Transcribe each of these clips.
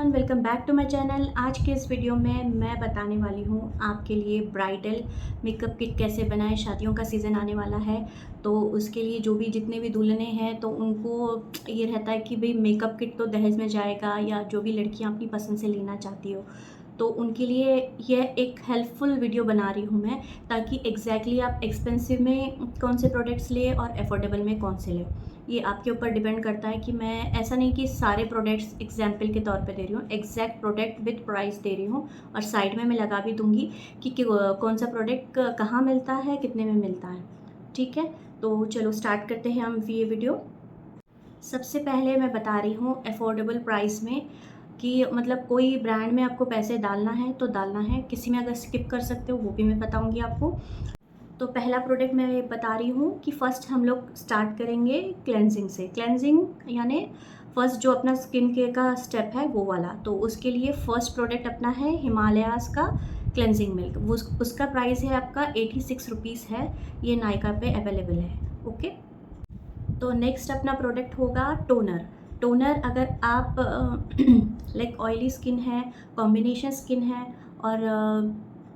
Everyone, welcome back to my channel. आज के इस वीडियो में मैं बताने वाली हूँ आपके लिए ब्राइडल मेकअप किट कैसे बनाएं। शादियों का सीज़न आने वाला है तो उसके लिए जो भी जितने भी दुल्हनें हैं तो उनको ये रहता है कि भाई मेकअप किट तो दहेज में जाएगा, या जो भी लड़कियाँ अपनी पसंद से लेना चाहती हो तो उनके लिए यह एक हेल्पफुल वीडियो बना रही हूँ मैं, ताकि एग्जैक्टली आप एक्सपेंसिव में कौन से प्रोडक्ट्स लें और अफोर्डेबल में कौन से लें। ये आपके ऊपर डिपेंड करता है कि मैं ऐसा नहीं कि सारे प्रोडक्ट्स एग्जाम्पल के तौर पे दे रही हूँ, एग्जैक्ट प्रोडक्ट विद प्राइस दे रही हूँ और साइड में मैं लगा भी दूँगी कि कौन सा प्रोडक्ट कहाँ मिलता है, कितने में मिलता है। ठीक है, तो चलो स्टार्ट करते हैं हम ये वीडियो। सबसे पहले मैं बता रही हूँ अफोर्डेबल प्राइस में कि मतलब कोई ब्रांड में आपको पैसे डालना है तो डालना है, किसी में अगर स्किप कर सकते हो वो भी मैं बताऊँगी आपको। तो पहला प्रोडक्ट मैं बता रही हूँ कि फ़र्स्ट हम लोग स्टार्ट करेंगे क्लेंजिंग से। क्लेंजिंग यानी फ़र्स्ट जो अपना स्किन केयर का स्टेप है वो वाला। तो उसके लिए फ़र्स्ट प्रोडक्ट अपना है हिमालयाज़ का क्लेंजिंग मिल्क। वो उसका प्राइस है आपका 86 रुपीज़ है। ये नायका पे अवेलेबल है। ओके, तो नेक्स्ट अपना प्रोडक्ट होगा टोनर। टोनर अगर आप लाइक ऑयली स्किन है, कॉम्बिनेशन स्किन है और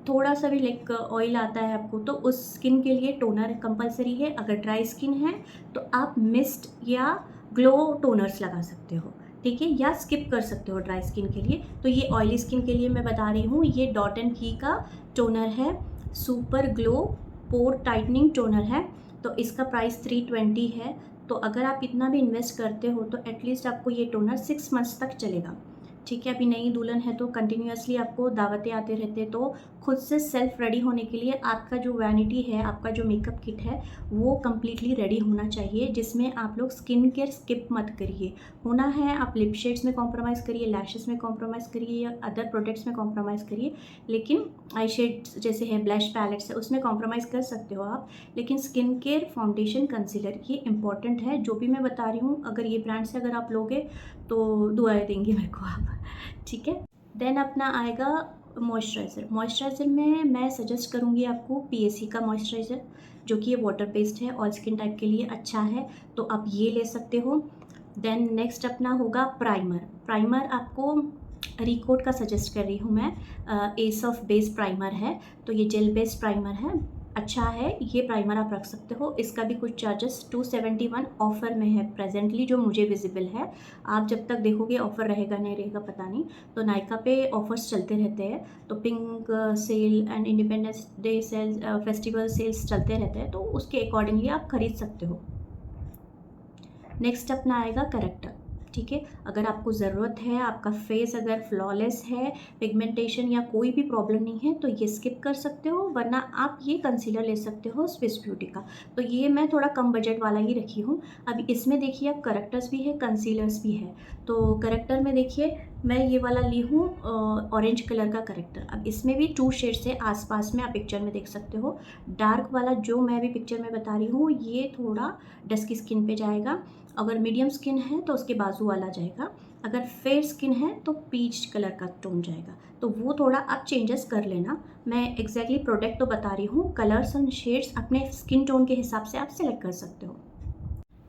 थोड़ा सा भी लाइक ऑयल आता है आपको, तो उस स्किन के लिए टोनर कंपलसरी है। अगर ड्राई स्किन है तो आप मिस्ट या ग्लो टोनर्स लगा सकते हो, ठीक है, या स्किप कर सकते हो ड्राई स्किन के लिए। तो ये ऑयली स्किन के लिए मैं बता रही हूँ, ये डॉट एंड की का टोनर है, सुपर ग्लो पोर टाइटनिंग टोनर है। तो इसका प्राइस 320 है। तो अगर आप इतना भी इन्वेस्ट करते हो तो एटलीस्ट आपको ये टोनर 6 मंथ्स तक चलेगा। ठीक है, अभी नई दुल्हन है तो कंटिन्यूअसली आपको दावतें आते रहते, तो खुद से सेल्फ रेडी होने के लिए आपका जो वैनिटी है, आपका जो मेकअप किट है वो कम्प्लीटली रेडी होना चाहिए, जिसमें आप लोग स्किन केयर स्किप मत करिए। होना है आप लिप शेड्स में कॉम्प्रोमाइज़ करिए, लैशेस में कॉम्प्रोमाइज़ करिए या अदर प्रोडक्ट्स में कॉम्प्रोमाइज़ करिए, लेकिन आई शेड्स जैसे है, ब्लश पैलेट्स है, उसमें कॉम्प्रोमाइज़ कर सकते हो आप। लेकिन स्किन केयर, फाउंडेशन, कंसीलर ये इंपॉर्टेंट है। जो भी मैं बता रही हूँ, अगर ये ब्रांड से अगर आप लोगे तो दुआएं देंगे मेरे को आप। ठीक है, देन अपना आएगा मॉइस्चराइज़र। मॉइस्चराइज़र में मैं सजेस्ट करूँगी आपको पीएसी का मॉइस्चराइज़र, जो कि ये वाटर बेस्ड है, ऑल स्किन टाइप के लिए अच्छा है, तो आप ये ले सकते हो। देन नेक्स्ट अपना होगा प्राइमर। प्राइमर आपको रिकोड का सजेस्ट कर रही हूँ मैं, एस ऑफ बेस प्राइमर है, तो ये जेल बेस्ड प्राइमर है, अच्छा है। ये प्राइमर आप रख सकते हो। इसका भी कुछ चार्जेस 271 ऑफ़र में है प्रेजेंटली, जो मुझे विजिबल है। आप जब तक देखोगे ऑफ़र रहेगा नहीं रहेगा पता नहीं। तो नायका पे ऑफ़र्स चलते रहते हैं, तो pink sale and Independence Day sales, festival sales चलते रहते हैं, तो उसके अकॉर्डिंगली आप खरीद सकते हो। नेक्स्ट अपना आएगा करेक्टर। ठीक है, अगर आपको ज़रूरत है, आपका फेस अगर फ्लॉलेस है, पिगमेंटेशन या कोई भी प्रॉब्लम नहीं है, तो ये स्किप कर सकते हो, वरना आप ये कंसीलर ले सकते हो स्विस ब्यूटी का। तो ये मैं थोड़ा कम बजट वाला ही रखी हूँ। अब इसमें देखिए, अब करेक्टर्स भी है, कंसीलर्स भी है। तो करेक्टर में देखिए मैं ये वाला ली हूँ ऑरेंज कलर का करेक्टर। अब इसमें भी 2 शेड्स है आसपास में, आप पिक्चर में देख सकते हो। डार्क वाला जो मैं अभी पिक्चर में बता रही हूँ, ये थोड़ा डस्की स्किन पे जाएगा। अगर मीडियम स्किन है तो उसके बाजू वाला जाएगा। अगर फेयर स्किन है तो पीच कलर का टोन जाएगा। तो वो थोड़ा आप चेंजेस कर लेना। मैं एग्जैक्टली प्रोडक्ट तो बता रही हूँ, कलर्स एंड शेड्स अपने स्किन टोन के हिसाब से आप सेलेक्ट कर सकते हो।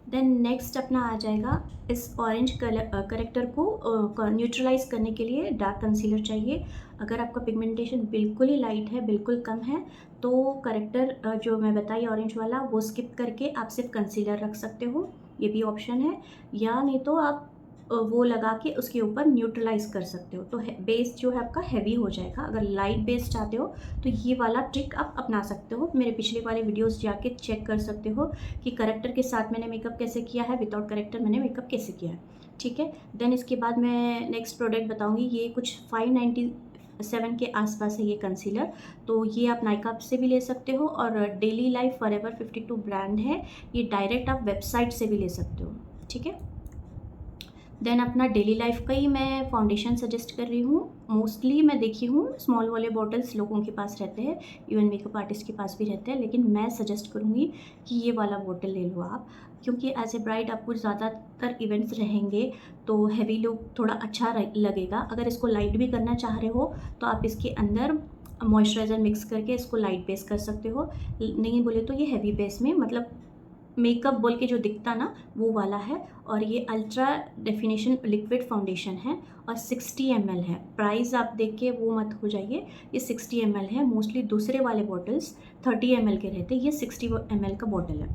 देन नेक्स्ट अपना आ जाएगा, इस ऑरेंज कलर करेक्टर को न्यूट्रलाइज करने के लिए डार्क कंसीलर चाहिए। अगर आपका पिगमेंटेशन बिल्कुल ही लाइट है, बिल्कुल कम है, तो करेक्टर जो मैं बताई ऑरेंज वाला वो स्किप करके आप सिर्फ कंसीलर रख सकते हो, ये भी ऑप्शन है। या नहीं तो आप वो लगा के उसके ऊपर न्यूट्रलाइज कर सकते हो, तो बेस जो है आपका हैवी हो जाएगा। अगर लाइट बेस चाहते हो तो ये वाला ट्रिक आप अपना सकते हो। मेरे पिछले वाले वीडियोस जाके चेक कर सकते हो कि करेक्टर के साथ मैंने मेकअप कैसे किया है, विदाउट करेक्टर मैंने मेकअप कैसे किया है। ठीक है, देन इसके बाद मैं नेक्स्ट प्रोडक्ट बताऊँगी। ये कुछ 597 के आसपास है ये कंसीलर। तो ये आप नायका से भी ले सकते हो, और डेली लाइफ फॉरएवर 52 ब्रांड है, ये डायरेक्ट आप वेबसाइट से भी ले सकते हो। ठीक है, देन अपना डेली लाइफ का ही मैं फाउंडेशन सजेस्ट कर रही हूँ। मोस्टली मैं देखी हूँ स्मॉल वाले बॉटल्स लोगों के पास रहते हैं, इवन मेकअप आर्टिस्ट के पास भी रहते हैं, लेकिन मैं सजेस्ट करूँगी कि ये वाला बॉटल ले लो आप, क्योंकि एज ए ब्राइड आपको ज़्यादातर इवेंट्स रहेंगे तो हैवी लुक थोड़ा अच्छा लगेगा। अगर इसको लाइट भी करना चाह रहे हो तो आप इसके अंदर मॉइस्चराइज़र मिक्स करके इसको लाइट बेस कर सकते हो। नहीं बोले तो ये हैवी बेस में, मतलब मेकअप बोल के जो दिखता ना वो वाला है। और ये अल्ट्रा डेफिनेशन लिक्विड फाउंडेशन है और 60 ml है। प्राइस आप देख के वो मत हो जाइए, ये 60 ml है। मोस्टली दूसरे वाले बॉटल्स 30 ml के रहते, ये 60 ml का बॉटल है,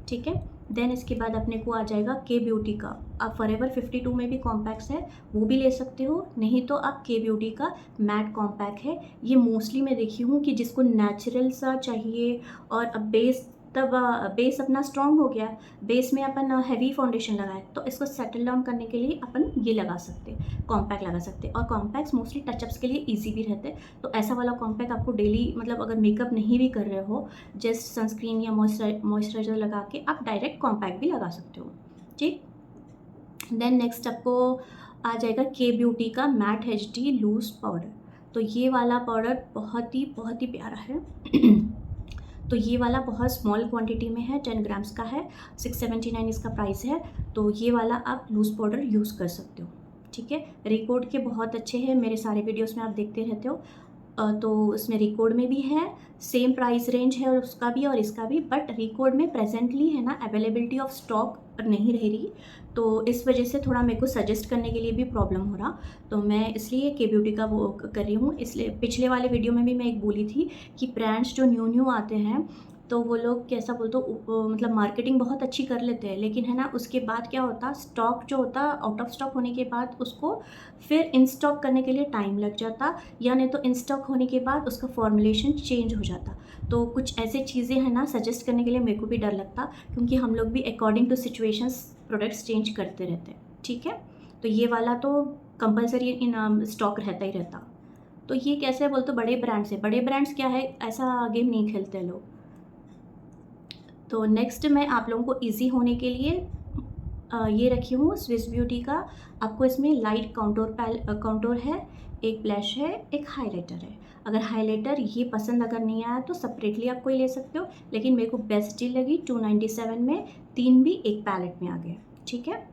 ठीक है। देन इसके बाद अपने को आ जाएगा के ब्यूटी का। आप फॉरएवर 52 में भी कॉम्पैक्ट्स है, वो भी ले सकते हो, नहीं तो आप के ब्यूटी का मैट कॉम्पैक्ट है। ये मोस्टली मैं देखी हूँ कि जिसको नेचुरल सा चाहिए और अब बेस, तब बेस अपना स्ट्रॉन्ग हो गया, बेस में अपन हैवी फाउंडेशन लगाए तो इसको सेटल डाउन करने के लिए अपन ये लगा सकते, कॉम्पैक्ट लगा सकते। और कॉम्पैक्ट्स मोस्टली टचअप्स के लिए ईजी भी रहते, तो ऐसा वाला कॉम्पैक्ट आपको डेली, मतलब अगर मेकअप नहीं भी कर रहे हो, जस्ट सनस्क्रीन या मॉइस्चराइजर लगा के आप डायरेक्ट कॉम्पैक्ट भी लगा सकते हो, ठीक। देन नेक्स्ट आपको आ जाएगा के ब्यूटी का मैट HD लूज पाउडर। तो ये वाला पाउडर बहुत ही प्यारा है। तो ये वाला बहुत स्मॉल क्वांटिटी में है, 10 ग्राम्स का है, 679 इसका प्राइस है। तो ये वाला आप लूज़ पाउडर यूज़ कर सकते हो, ठीक है। रिकॉर्ड के बहुत अच्छे हैं, मेरे सारे वीडियोस में आप देखते रहते हो। तो उसमें रिकॉर्ड में भी है, सेम प्राइस रेंज है और उसका भी और इसका भी, बट रिकॉर्ड में प्रेजेंटली है ना अवेलेबिलिटी ऑफ स्टॉक नहीं रह रही, तो इस वजह से थोड़ा मेरे को सजेस्ट करने के लिए भी प्रॉब्लम हो रहा। तो मैं इसलिए के ब्यूटी का वो कर रही हूँ। इसलिए पिछले वाले वीडियो में भी मैं एक बोली थी कि ब्रांड्स जो न्यू आते हैं तो वो लोग कैसा बोलते हो, मतलब मार्केटिंग बहुत अच्छी कर लेते हैं, लेकिन है ना उसके बाद क्या होता, स्टॉक जो होता आउट ऑफ स्टॉक होने के बाद उसको फिर इन स्टॉक करने के लिए टाइम लग जाता, या नहीं तो इन स्टॉक होने के बाद उसका फॉर्मुलेशन चेंज हो जाता। तो कुछ ऐसे चीज़ें हैं ना सजेस्ट करने के लिए मेरे को भी डर लगता, क्योंकि हम लोग भी according to situations products change करते रहते हैं, ठीक है। तो ये वाला तो कंपलसरी इन स्टॉक रहता ही रहता। तो ये कैसे बोलते, बड़े ब्रांड्स है, बड़े ब्रांड्स क्या है, ऐसा गेम नहीं खेलते लोग। तो नेक्स्ट मैं आप लोगों को इजी होने के लिए ये रखी हूँ स्विस ब्यूटी का। आपको इसमें लाइट काउंटोर है, एक ब्लश है, एक हाइलाइटर है। अगर हाइलाइटर ये पसंद अगर नहीं आया तो सेपरेटली आप कोई ले सकते हो, लेकिन मेरे को बेस्ट डील लगी 297 में, 3 भी एक पैलेट में आ गए, ठीक है।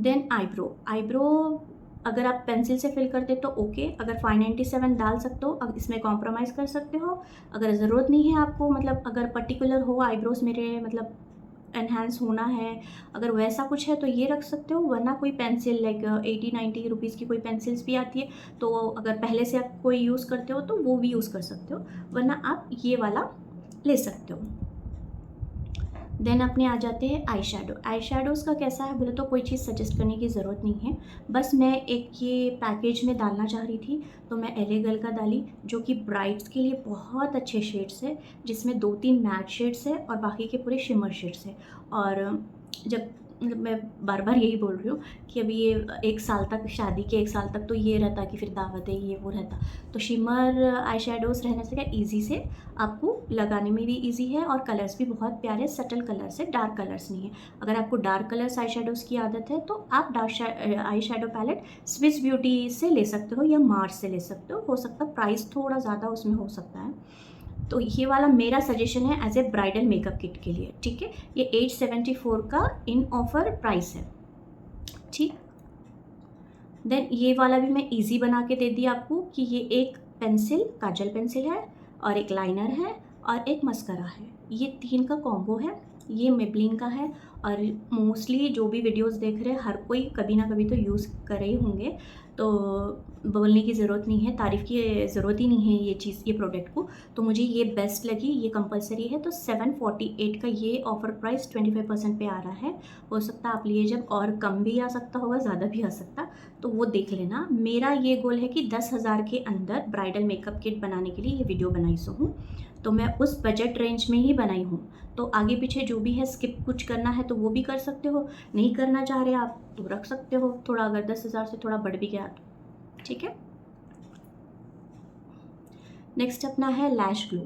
देन आईब्रो अगर आप पेंसिल से फिल करते तो ओके, अगर 597 डाल सकते हो, अब इसमें कॉम्प्रोमाइज़ कर सकते हो। अगर ज़रूरत नहीं है आपको, मतलब अगर पर्टिकुलर हो आईब्रोज मेरे मतलब एनहांस होना है, अगर वैसा कुछ है तो ये रख सकते हो, वरना कोई पेंसिल लाइक 80-90 रुपीज़ की कोई पेंसिल्स भी आती है, तो अगर पहले से आप कोई यूज़ करते हो तो वो भी यूज़ कर सकते हो, वरना आप ये वाला ले सकते हो। देन अपने आ जाते हैं आई शेडोज़ का कैसा है बोले तो कोई चीज़ सजेस्ट करने की ज़रूरत नहीं है, बस मैं एक ये पैकेज में डालना चाह रही थी तो मैं LA गर्ल का डाली, जो कि ब्राइड्स के लिए बहुत अच्छे शेड्स है, जिसमें 2-3 मैट शेड्स है और बाकी के पूरे शिमर शेड्स है। और जब मतलब मैं बार बार यही बोल रही हूँ कि अभी ये 1 साल तक, शादी के 1 साल तक तो ये रहता कि फिर दावत है ये वो रहता, तो शिमर आई शेडोज़ रहने से क्या ईजी से आपको लगाने में भी इजी है और कलर्स भी बहुत प्यारे सटल कलर्स है, डार्क कलर्स नहीं है। अगर आपको डार्क कलर्स आई शेडोज़ की आदत है तो आप dark eye shadow palette Swiss Beauty से ले सकते हो या मार्स से ले सकते हो सकता प्राइस थोड़ा ज़्यादा उसमें हो सकता है। तो ये वाला मेरा सजेशन है as a bridal makeup kit के लिए, ठीक है। ये 874 का इन ऑफर प्राइस है, ठीक। देन ये वाला भी मैं इजी बना के दे दी आपको कि ये एक पेंसिल, काजल पेंसिल है और एक लाइनर है और एक मस्करा है, ये 3 का कॉम्बो है। ये मेबलिन का है और मोस्टली जो भी वीडियोस देख रहे हैं हर कोई कभी ना कभी तो यूज़ करे ही होंगे, तो बोलने की ज़रूरत नहीं है, तारीफ़ की ज़रूरत ही नहीं है ये चीज़, ये प्रोडक्ट को। तो मुझे ये बेस्ट लगी, ये कंपलसरी है। तो 748 का ये ऑफ़र प्राइस 25% पे आ रहा है। हो सकता है आप लिए जब और कम भी आ सकता होगा, ज़्यादा भी आ सकता, तो वो देख लेना। मेरा ये गोल है कि 10,000 के अंदर ब्राइडल मेकअप किट बनाने के लिए ये वीडियो बनाई सो हूँ, तो मैं उस बजट रेंज में ही बनाई हूँ। तो आगे पीछे जो भी है स्किप कुछ करना है तो वो भी कर सकते हो, नहीं करना चाह रहे आप तो रख सकते हो थोड़ा, अगर 10,000 से थोड़ा बढ़ भी गया तो, ठीक है। नेक्स्ट अपना है लैश ग्लू।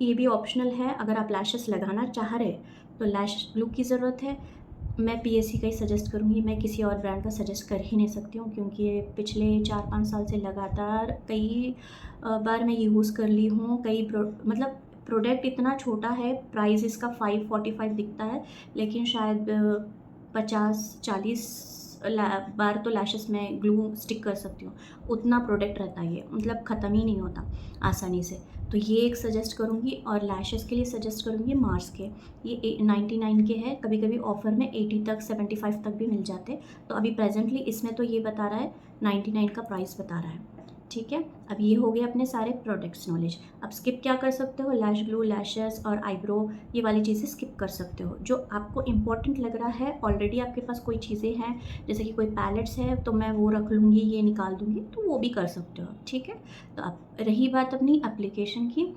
ये भी ऑप्शनल है, अगर आप लैशेस लगाना चाह रहे तो लैश ग्लू की ज़रूरत है। मैं PSC का ही सजेस्ट करूँगी, मैं किसी और ब्रांड का सजेस्ट कर ही नहीं सकती हूँ, क्योंकि ये पिछले 4-5 साल से लगातार कई बार मैं यूज़ कर ली हूँ। मतलब प्रोडक्ट इतना छोटा है, प्राइस इसका 545 दिखता है, लेकिन शायद 50-40 बार तो लैशेस में ग्लू स्टिक कर सकती हूँ, उतना प्रोडक्ट रहता है ये, मतलब ख़त्म ही नहीं होता आसानी से। तो तो ये एक सजेस्ट करूँगी, और लैशेस के लिए सजेस्ट करूँगी मार्स के। ये 99 के हैं, कभी कभी ऑफ़र में 80 तक 75 तक भी मिल जाते। तो अभी प्रेजेंटली इसमें तो ये बता रहा है 99 का प्राइस बता रहा है, ठीक है। अब ये हो गए अपने सारे प्रोडक्ट्स नॉलेज। अब स्किप क्या कर सकते हो, लैश ग्लू, लैशेस और आईब्रो, ये वाली चीज़ें स्किप कर सकते हो। जो आपको इंपॉर्टेंट लग रहा है, ऑलरेडी आपके पास कोई चीज़ें हैं, जैसे कि कोई पैलेट्स है तो मैं वो रख लूँगी, ये निकाल दूँगी, तो वो भी कर सकते हो, ठीक है। तो अब रही बात अपनी एप्लीकेशन की,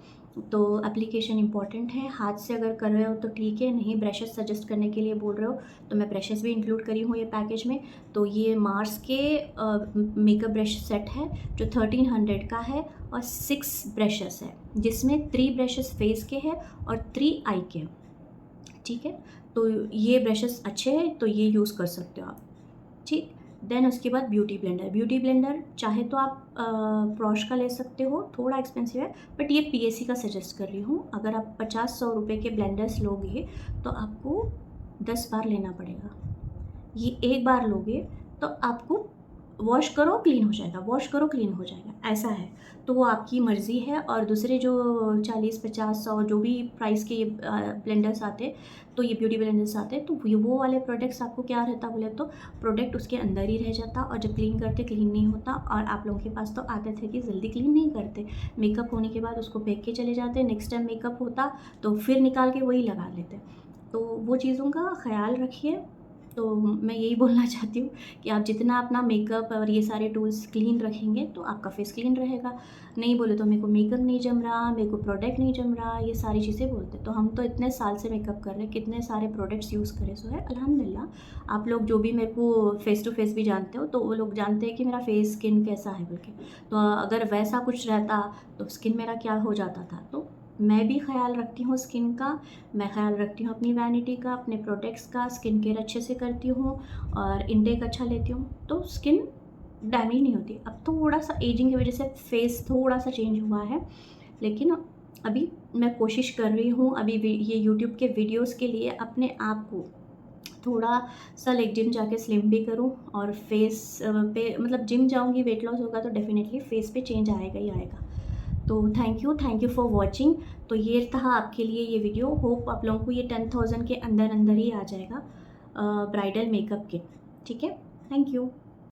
तो एप्लीकेशन इंपॉर्टेंट है। हाथ से अगर कर रहे हो तो ठीक है, नहीं ब्रशेस सजेस्ट करने के लिए बोल रहे हो तो मैं ब्रशेस भी इंक्लूड करी हूँ ये पैकेज में। तो ये मार्स के मेकअप ब्रश सेट है जो 1300 का है, और 6 ब्रशेस है, जिसमें 3 ब्रशेस फेस के हैं और 3 आई के, ठीक है। तो ये ब्रशेस अच्छे हैं, तो ये यूज़ कर सकते हो आप, ठीक। देन उसके बाद ब्यूटी ब्लेंडर। ब्यूटी ब्लेंडर चाहे तो आप प्रॉश का ले सकते हो, थोड़ा एक्सपेंसिव है, बट ये पीएससी का सजेस्ट कर रही हूँ। अगर आप 50-100 रुपये के ब्लेंडर्स लोगे तो आपको 10 बार लेना पड़ेगा। ये एक बार लोगे तो आपको वॉश करो क्लीन हो जाएगा, वॉश करो क्लीन हो जाएगा, ऐसा है। तो वो आपकी मर्ज़ी है। और दूसरे जो 40-50-100 जो भी प्राइस के ये ब्लेंडर्स आते, तो ये ब्यूटी ब्लेंडर्स आते, तो वो वाले प्रोडक्ट्स आपको क्या रहता बोले तो प्रोडक्ट उसके अंदर ही रह जाता, और जब क्लीन करते क्लीन नहीं होता। और आप लोगों के पास तो आदत है कि जल्दी क्लीन नहीं करते, मेकअप होने के बाद उसको फेंक के चले जाते, नेक्स्ट टाइम मेकअप होता तो फिर निकाल के वही लगा लेते। तो वो चीज़ों का ख्याल रखिए। तो मैं यही बोलना चाहती हूँ कि आप जितना अपना मेकअप और ये सारे टूल्स क्लीन रखेंगे तो आपका फेस क्लीन रहेगा। नहीं बोले तो मेरे को मेकअप नहीं जम रहा, मेरे को प्रोडक्ट नहीं जम रहा, ये सारी चीज़ें बोलते। तो हम तो इतने साल से मेकअप कर रहे हैं, कितने सारे प्रोडक्ट्स यूज़ करे, सो है अल्हम्दुलिल्लाह। आप लोग जो भी मेरे को फेस टू फेस भी जानते हो, तो वो लोग जानते हैं कि मेरा फेस स्किन कैसा है बोल के। तो अगर वैसा कुछ रहता तो स्किन मेरा क्या हो जाता था। तो मैं भी ख्याल रखती हूँ स्किन का, मैं ख्याल रखती हूँ अपनी वैनिटी का, अपने प्रोडक्ट्स का, स्किन केयर अच्छे से करती हूँ और इनटेक अच्छा लेती हूँ, तो स्किन डैमेज नहीं होती। अब थोड़ा सा एजिंग की वजह से फेस थोड़ा सा चेंज हुआ है, लेकिन अभी मैं कोशिश कर रही हूँ अभी ये यूट्यूब के वीडियोस के लिए अपने आप को थोड़ा सा लाइक जिम जाके स्लिम भी करूँ, और फेस पे मतलब जिम जाऊँगी, वेट लॉस होगा तो डेफिनेटली फेस पे चेंज आएगा ही आएगा। तो थैंक यू फॉर वॉचिंग। तो ये था आपके लिए ये वीडियो। होप आप लोगों को ये 10,000 के अंदर अंदर ही आ जाएगा ब्राइडल मेकअप किट, ठीक है। Thank you.